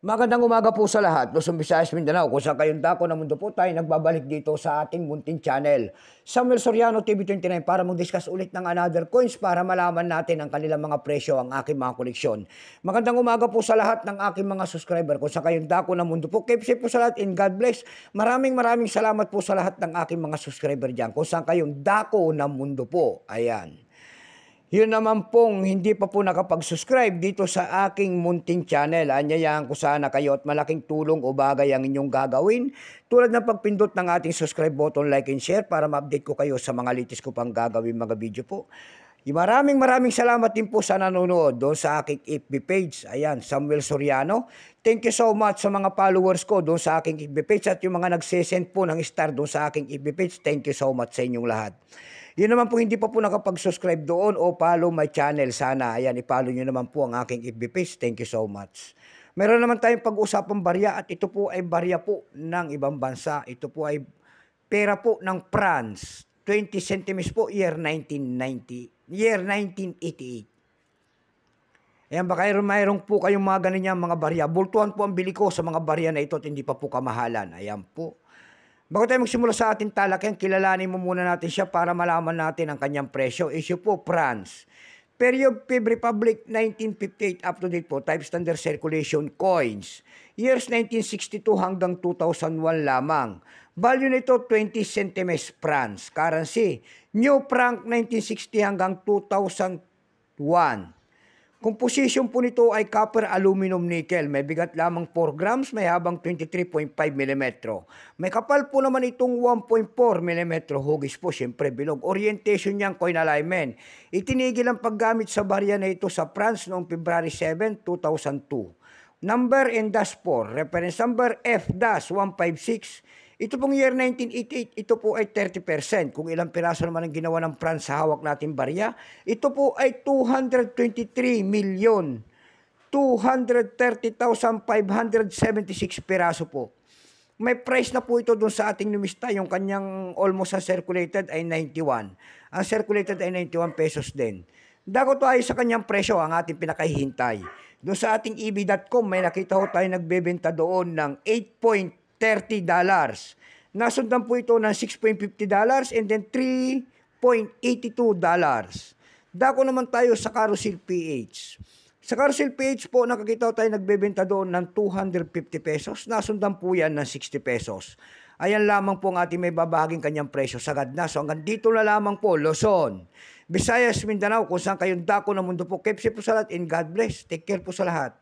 Magandang umaga po sa lahat, Luzon, Visayas, Mindanao. Kung saan kayong dako ng mundo po tayo, nagbabalik dito sa ating munting channel. Samuel Soriano, TV29, para mag-discuss ulit ng another coins para malaman natin ang kanilang mga presyo, ang aking mga koleksyon. Magandang umaga po sa lahat ng aking mga subscriber. Kung saan kayong dako ng mundo po, keep safe po sa lahat and God bless. Maraming salamat po sa lahat ng aking mga subscriber dyan. Kung saan kayong dako ng mundo po, ayan. Yun naman pong hindi pa po nakapag-subscribe dito sa aking munting channel. Anyayahan ko sana kayo at malaking tulong o bagay ang inyong gagawin. Tulad ng pagpindot ng ating subscribe button, like and share para ma-update ko kayo sa mga latest ko pang gagawin mga video po. Maraming salamat din po sa nanonood doon sa aking FB page. Ayan, Samuel Soriano. Thank you so much sa mga followers ko doon sa aking FB page at yung mga nagsesend po ng star doon sa aking FB page. Thank you so much sa inyong lahat. Yun naman po hindi pa po nakapag-subscribe doon o follow my channel sana. Ayan, i-follow nyo naman po ang aking FB page. Thank you so much. Meron naman tayong pag-usapang barya at ito po ay barya po ng ibang bansa. Ito po ay pera po ng France. 20 centimes po, year 1990. Year 1988. Ayan, baka mayroong po kayong mga ganyan mga barya. Bultuhan po ang bili ko sa mga barya na ito at hindi pa po kamahalan. Ayan po. Bago tayo magsimula sa ating talakyan, kilalanin mo muna natin siya para malaman natin ang kanyang presyo. Issue po, France. Period, Fifth Republic, 1958, up to date po, type standard circulation coins. Years 1962 hanggang 2001 lamang. Value nito, 20 centimes France. Currency, New Franc, 1960 hanggang 2001. Composition po nito ay copper, aluminum, nickel. May bigat lamang 4 grams, may habang 23.5 mm. May kapal po naman itong 1.4 mm. Hugis po, syempre bilog. Orientation niyang coin alignment. Itinigil ang paggamit sa barya na ito sa France noong February 7, 2002. Number and dash 4. Reference number F-156. Ito pong year 1988, ito po ay 30%. Kung ilang piraso naman ang ginawa ng France sa hawak natin barya, ito po ay 223,230,576 piraso po. May price na po ito dun sa ating numista, yung kanyang almost circulated ay 91. Ang circulated ay 91 pesos din. Dago tayo sa kanyang presyo, ang ating pinakahihintay. Doon sa ating eb.com, may nakita ko tayo nagbebenta doon ng $8.30. Nasundan po ito ng $6.50 and then $3.82. Dako naman tayo sa Carousel PH. Sa Carousel PH po, nakakita tayo nagbebenta doon ng 250 pesos. Nasundan po yan ng 60 pesos. Ayan lamang po ang ating may babahaging kanyang presyo. Sagad na. So hanggang dito na lamang po, Luzon, Visayas, Mindanao, kung saan kayong dako ng mundo po. Keep safe po sa lahat and God bless. Take care po sa lahat.